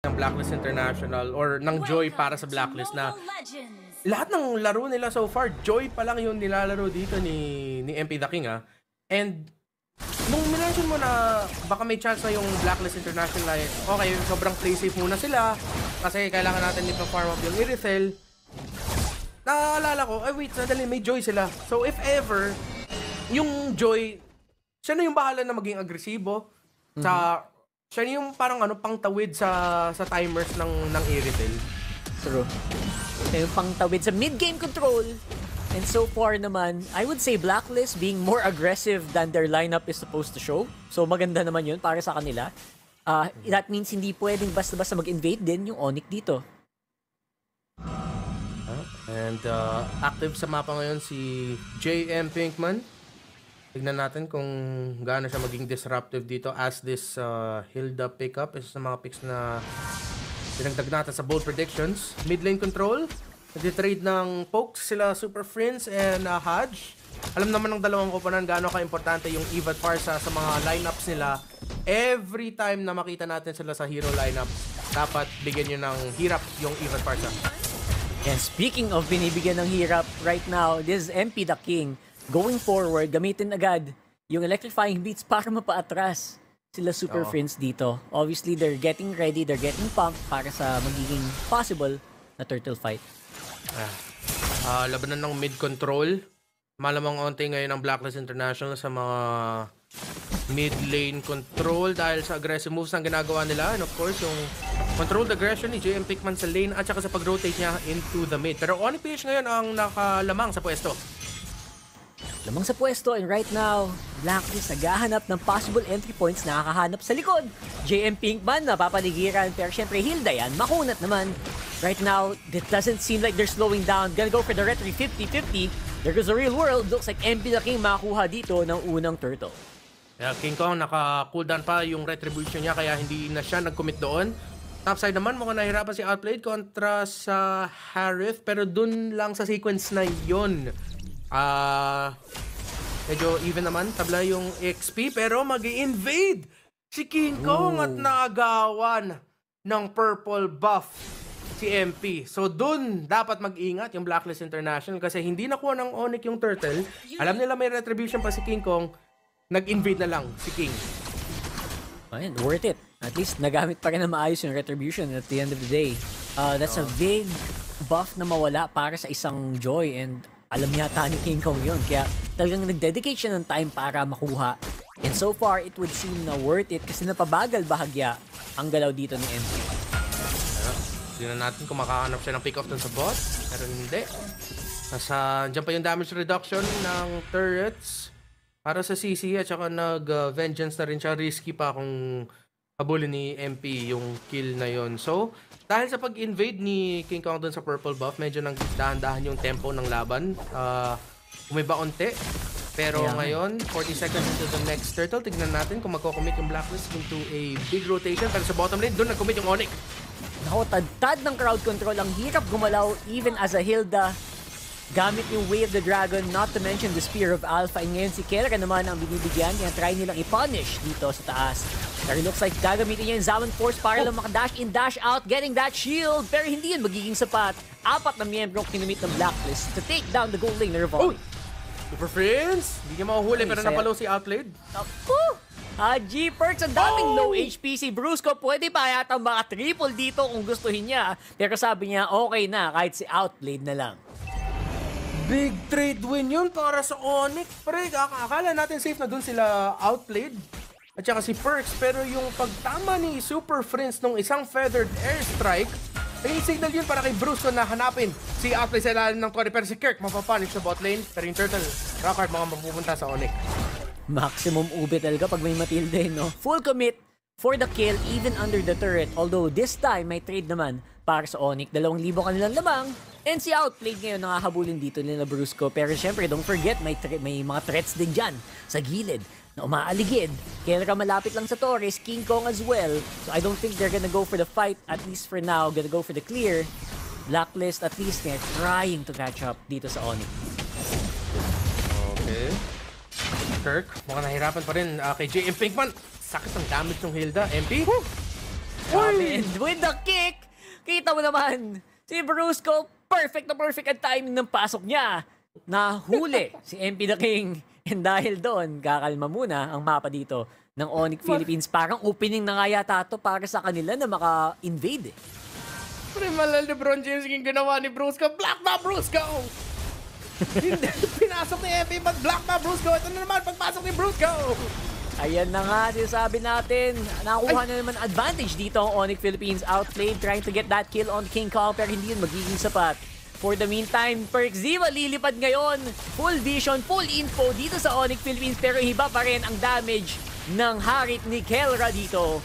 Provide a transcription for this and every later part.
ng Blacklist International or ng Joy para sa Blacklist na lahat ng laro nila so far, Joy pa lang yung nilalaro dito ni MP The King And nung minention mo na baka may chance na yung Blacklist International ay okay, sobrang play safe muna sila kasi kailangan natin dito farm up yung Irithel. Naalala ko, ay wait, sandali, may Joy sila. So if ever, yung Joy, siya na yung bahala na maging agresibo sa siya yung parang pangtawid sa timers ng Irithel. True. Siya yung pangtawid sa mid-game control. And so far naman, I would say Blacklist being more aggressive than their lineup is supposed to show. So maganda naman yun para sa kanila. That means hindi pwedeng basta-basta mag-invade din yung Onyx dito. And active sa mapa ngayon si JM Pinkman. Tignan natin kung gaano siya maging disruptive dito as this Hilda pickup. Isa sa mga picks na dinagdag natin sa bold predictions. Mid lane control. Nag-trade ng pokes sila Super Friends and Hodge. Alam naman ng dalawang koponan gaano ka-importante yung Evad Farsa sa mga lineups nila. Every time na makita natin sila sa hero lineup, dapat bigyan nyo ng hirap yung Evad Farsa. And speaking of binibigyan ng hirap right now, this is MP The King. Going forward, gamitin agad yung electrifying beats para mapaatras sila Super Friends dito. Obviously, they're getting ready, they're getting pumped para sa magiging possible na turtle fight. Labanan ng mid-control. Malamang onti ngayon ang Blacklist International sa mga mid-lane control dahil sa aggressive moves ang ginagawa nila. And of course, yung controlled aggression ni JM Pinkman sa lane at saka sa pag-rotate niya into the mid. Pero Onyx PH ngayon ang nakalamang sa pwesto. Lamang sa pwesto, and right now, Blacklist naghahanap ng possible entry points, nakakahanap sa likod. JM Pinkman, napapaligiran, pero syempre Hilda yan, makunat naman. Right now, it doesn't seem like they're slowing down. Gonna go for the retry 50-50. There goes the real world. Looks like MP The King makakuha dito ng unang turtle. King Kong, naka-cooldown pa yung retribution niya kaya hindi na siya nag-commit doon. Topside naman, mukhang nahirapan si Outplayed kontra sa Harith, pero dun lang sa sequence na yon. Medyo even naman, tabla yung XP, pero mag-i-invade si King Kong at naagawan ng purple buff si MP. So dun dapat mag-ingat yung Blacklist International kasi hindi nakuha ng Onyx yung turtle. Alam nila may retribution pa si King Kong, nag-invade na lang si King. Ayun, worth it. At least nagamit pa rin na maayos yung retribution at the end of the day. That's a big buff na mawala para sa isang Joy, and alam yata ni King Kong yun. Kaya talagang nag-dedicate siya ng time para makuha. And so far, it would seem na worth it kasi napabagal bahagya ang galaw dito ni MP. Tignan natin kung makahanap siya ng pick-off dun sa bot. Pero hindi. Diyan pa yung damage reduction ng turrets para sa CC at saka nag-vengeance na rin siya. Risky pa kung habulin ni MP yung kill na yon. So, dahil sa pag-invade ni King Kong dun sa purple buff, medyo nagdahan-dahan yung tempo ng laban. Umiba onti. Pero ngayon, 40 seconds into the next turtle. Tignan natin kung magko-commit yung Blacklist into a big rotation. Pero sa bottom lane, dun nag-commit yung Onyx. Naku, tad ng crowd control. Ang hirap gumalaw even as a Hilda. Gamit yung Way of the Dragon, not to mention the Spear of Alpha. And ngayon si Kelra naman ang binibigyan. Kaya try nilang i-punish dito sa taas. Pero looks like gagamitin niya yung Zaman Force para lang maka-dash in, dash out, getting that shield. Pero hindi yun magiging sapat. 4 na miyembro kinumit ng Blacklist to take down the gold lane Revolve. Super Friends! Hindi niya mahuhuli pero napalo si Outplayed. G-Perks, ang daming low HP si Brusco. Pwede pa yata maka-triple dito kung gustuhin niya. Pero sabi niya, okay na kahit si Outplayed na lang. Big trade win yun para sa Onyx. Pre, akala natin safe na dun sila Outplayed at saka si Perks. Pero yung pagtama ni Super Friends nung isang feathered airstrike, naging signal yun para kay Brusco na hanapin si Outplayed sa ilalim ng Tori. Pero si Kirk mapapunish sa bot lane. Pero yung Turtle, Rockard mga mapupunta sa Onyx. Maximum ube talaga pag may Matilde, no? Full commit for the kill even under the turret. Although this time may trade naman para sa Onyx. 2,000 kanilang lamang. And si Outplayed ngayon nakahabulin dito nila Brusco. Pero syempre, don't forget, may mga threats din dyan sa gilid na umaaligid. Kaya malapit lang sa Torres, King Kong as well. So I don't think they're gonna go for the fight, at least for now. Gonna go for the clear. Blacklist, at least they're trying to catch up dito sa Onyx. Okay. Kirk, mukhang nahirapan pa rin kay JM Pinkman. Sakit ang damage ng Hilda. MP? And with the kick, kita mo naman, si Brusco, perfect na perfect ang timing ng pasok niya. Nahuli si MP The King. And dahil doon, kakalma muna ang mapa dito ng Onyx Philippines. Parang opening na nga yata to para sa kanila na maka-invade. Pre, malal LeBron James yung ginawa ni Brusco. Black ba Brusco? Hindi, pinasok ni MP, but Black ba Brusco? Ito na naman, pagpasok ni Brusco. Ayan na nga, sinasabi natin. Nakuha na naman advantage dito ang Onyx Philippines. Outplayed, trying to get that kill on King Kong, pero hindi yun magiging sapat. For the meantime, Perk Z lilipad ngayon. Full vision, full info dito sa Onyx Philippines, pero iba pa rin ang damage ng Harit ni Kelra dito.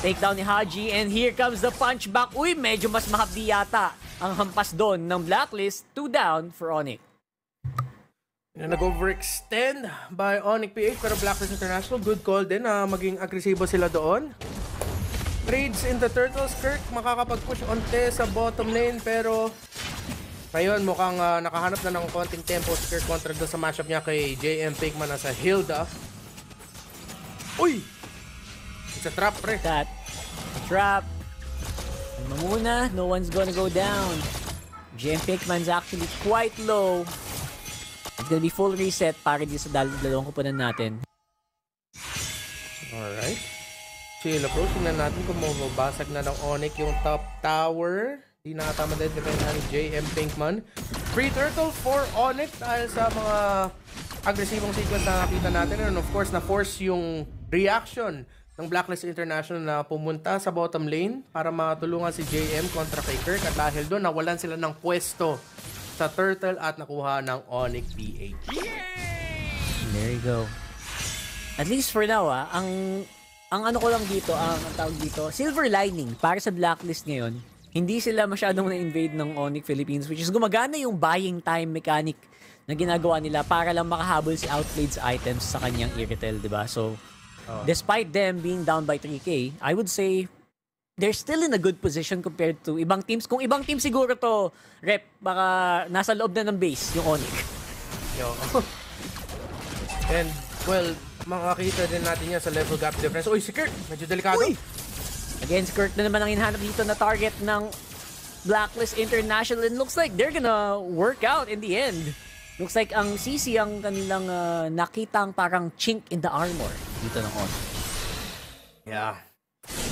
Takedown ni Haji, and here comes the punchback. Uy, medyo mas mahapdi yata ang hampas doon ng Blacklist. 2 down for Onyx. Nag-overextend by Onyx PH, pero Blacklist International, good call din na maging agresibo sila doon. Trades in the Turtles, Kirk makakapag-push onte sa bottom lane, pero ngayon mukhang nakahanap na ng konting tempo si Kirk kontra doon sa matchup niya kay JM Pigman sa Hilda. Uy! It's a trap, pre. That trap. Muna, no one's gonna go down. JM Pigman's actually quite low. It's gonna be full reset para di sa dalawang kupunan natin. Alright. Chill approach. Tingnan natin kung mababasag na ng Onyx yung top tower. Di nakatama din depende ng JM Pinkman. Free turtle for Onyx dahil sa mga agresibong sequence na nakita natin. And of course, na-force yung reaction ng Blacklist International na pumunta sa bottom lane para matulungan si JM kontra kay Kirk. At dahil doon, nawalan sila ng pwesto sa turtle at nakuha ng Onyx PH. There you go. At least for now, ang ano ko lang dito, ang tawag dito, silver lining para sa Blacklist ngayon, hindi sila masyadong na-invade ng Onyx Philippines, which is gumagana yung buying time mechanic na ginagawa nila para lang makahabol si Outplayed's items sa kanyang Iritel, di ba? So, despite them being down by 3K, I would say they're still in a good position compared to ibang teams. Kung ibang team siguro to, Rep, baka nasa loob na ng base yung Onyx. Yo. And, well, makakita din natin yan sa level gap difference. Uy, si Kirk, medyo delikado. Uy! Again, si Kirk na naman ang hinahanap dito na target ng Blacklist International, and looks like they're gonna work out in the end. Looks like ang CC ang kanilang nakitang parang chink in the armor dito ng On. Yeah.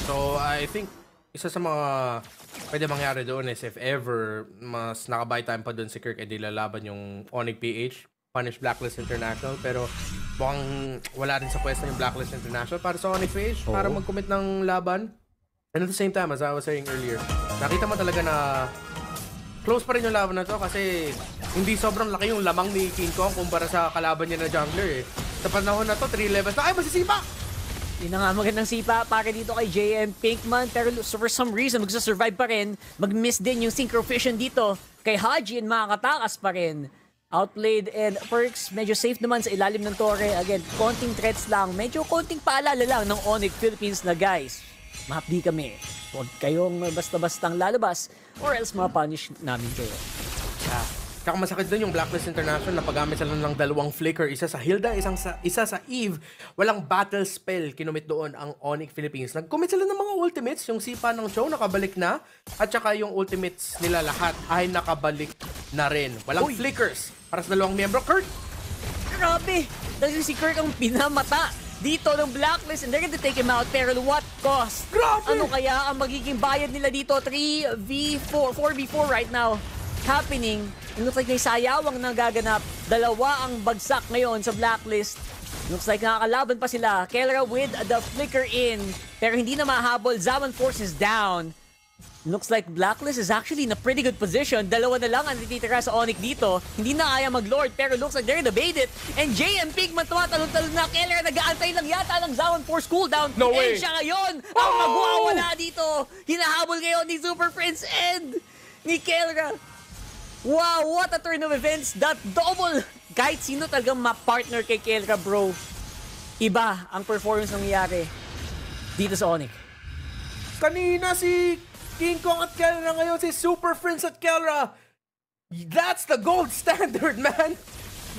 So, I think isa sa mga pwede mangyari doon is if ever mas nakabay time pa doon si Kirk, edi lalaban yung Onyx PH, punish Blacklist International, pero mukhang wala rin sa pwesto yung Blacklist International para sa Onyx PH para mag-commit ng laban. And at the same time, as I was saying earlier, nakita mo talaga na close pa rin yung laban na to kasi hindi sobrang laki yung lamang ni King Kong kumpara sa kalaban niya na jungler eh. Sa panahon na to, 3 levels na, ay masisipa! Yun na nga, magandang sipa para dito kay JM Pinkman, pero for some reason magsasurvive pa rin. Mag-miss din yung Synchro Fission dito kay Haji, and makakatakas pa rin. Outplayed and Perks, medyo safe naman sa ilalim ng torre. Again, konting threats lang, medyo konting paalala lang ng Onyx Philippines na guys, mahapdi kami. Huwag kayong basta-bastang lalabas or else mapunish namin kayo. Tsaka masakit doon yung Blacklist International na paggamit sila ng dalawang flicker. Isa sa Hilda, isa sa Eve. Walang battle spell kinumit doon ang Onyx Philippines. Nag-commit sila ng mga ultimates. Yung sipa ng show nakabalik na. At tsaka yung ultimates nila lahat ay nakabalik na rin. Walang flickers para sa dalawang miyembro. Kirk! Grabe! Dahil si Kirk ang pinamata dito ng Blacklist, and they're gonna take him out, pero what cost? Grabe! Ano kaya ang magiging bayad nila dito? 3v4, 4v4 right now happening. It looks like may sayawang nagaganap. Dalawa ang bagsak ngayon sa Blacklist. Looks like nakakalaban pa sila. Kelra with the flicker in, pero hindi na mahabol. Zaman Force is down. Looks like Blacklist is actually in a pretty good position. Dalawa na lang ang natitira sa Onyx dito. Hindi na kaya mag-lord, pero looks like they're gonna bait it. And JM Pigman tumatalon-talon na. Kelra nag-aantay lang yata ng Zaman Force cooldown. No way! And siya ngayon ang magwawala dito. Hinahabol ngayon ni Super Prince and ni Kelra. Wow, what a turn of events. That double. Kahit sino talagang ma-partner kay Kelra, bro. Iba ang performance nangyayari dito sa Onyx. Kanina si King Kong at Kelra, ngayon si Super Prince at Kelra. That's the gold standard, man.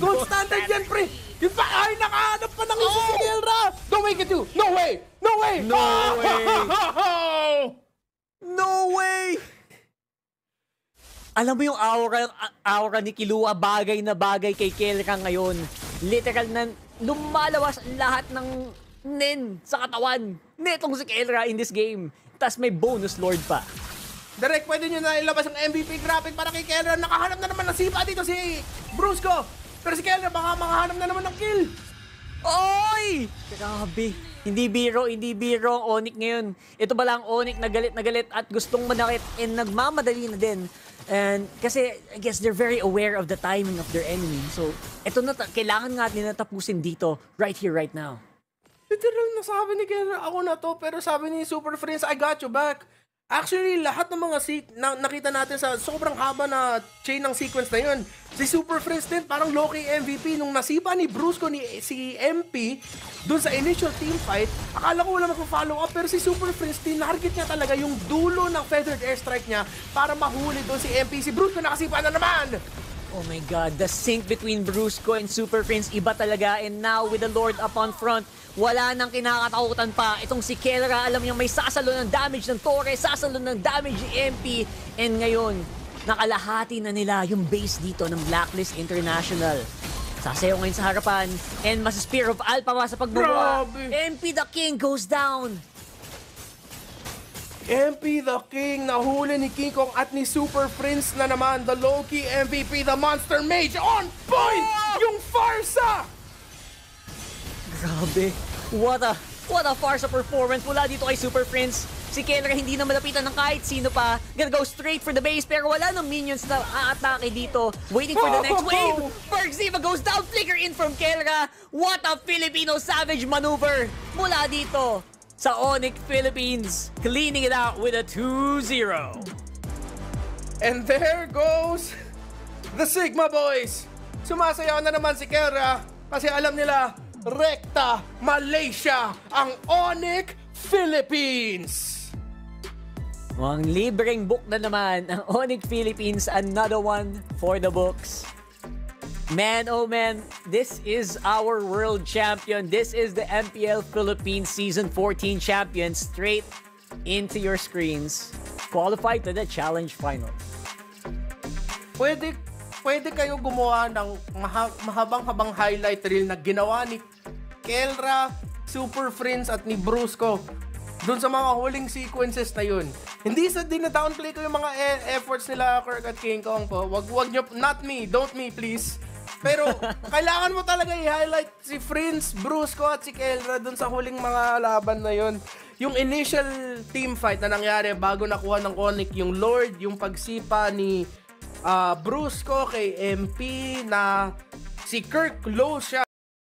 Gold standard yan, pre. Yun pa, ay, nakahanap pa ng isa si Kelra! Don't make it 2! No way! No way! No way! No way! Alam mo yung aura ni Killua, bagay na bagay kay Kelra ngayon. Literal na lumalawas lahat ng nen sa katawan netong si Kelra in this game. Tas may bonus lord pa. Direct, pwede nyo na ilabas ang MVP graphic para kay Kelra. Nakahanap na naman ng sipa dito si Brusco. Pero si Kelra baka makahanap na naman ng kill. Oy! Grabe. Hindi biro ang Onyx ngayon. Ito ba lang Onyx na galit at gustong manakit and nagmamadali na din. And kasi I guess they're very aware of the timing of their enemy. So, ito na kailangan nga nila tapusin dito right here, right now. Literal na sabi ni Kelra, ako na to, pero sabi ni Super Friends, I got you back. Actually, lahat ng mga nakita natin sa sobrang haba na chain ng sequence na yun. Si Super Friends din, parang low-key MVP nung nasipa ni Brusco si MP dun sa initial team fight. Akala ko wala magpa-follow up, pero si Super Friends din, target niya talaga yung dulo ng feathered airstrike niya para mahuli dun si MP. Si Brusco nakasipa na naman! Oh my god, the sync between Brusco and Super Friends, iba talaga. And now with the Lord up on front, wala nang kinakatakutan pa. Itong si Kelra, alam niya may sasalo ng damage ng Torre, sasalo ng damage ni MP. And ngayon, nakalahati na nila yung base dito ng Blacklist International. Sasayaw ngayon sa harapan, and mas Spear of Alpha sa pagbubuha. MP the King goes down. MP the King, nahuli ni King Kong at ni Super Prince na naman. The low-key MVP, the Monster Mage, on point! Yung Farsa! Grabe. What a Farsa performance mula dito kay Super Prince. Si Kelra hindi na malapitan ng kahit sino pa. Gonna go straight for the base, pero wala nang minions na aatake dito. Waiting for the next wave. Bergziva goes down, flicker in from Kelra. What a Filipino savage maneuver mula dito sa Onyx Philippines, cleaning it out with a 2-0. And there goes the Sigma Boys. Sumasayaw na naman si Kelra kasi alam nila, rekta Malaysia ang Onyx Philippines. Mukhang libreng book na naman ang Onyx Philippines, another one for the books. Man, oh man, this is our world champion. This is the MPL Philippines Season 14 champion, straight into your screens. Qualified to the challenge final. Pwede kayo gumawa ng mahabang-habang highlight reel na ginawa ni Kelra, Super Friends at ni Brusco doon sa mga huling sequences na yun. Hindi sa downplay ko yung mga efforts nila, Kirk at King Kong po. Wag nyo, not me, don't me please. Pero kailangan mo talaga i-highlight si Friends, Brusco at si Kelra dun sa huling mga laban na yun. Yung initial team fight na nangyari bago nakuha ng Onyx yung Lord, yung pagsipa ni Brusco kay MP na si Kirk low siya.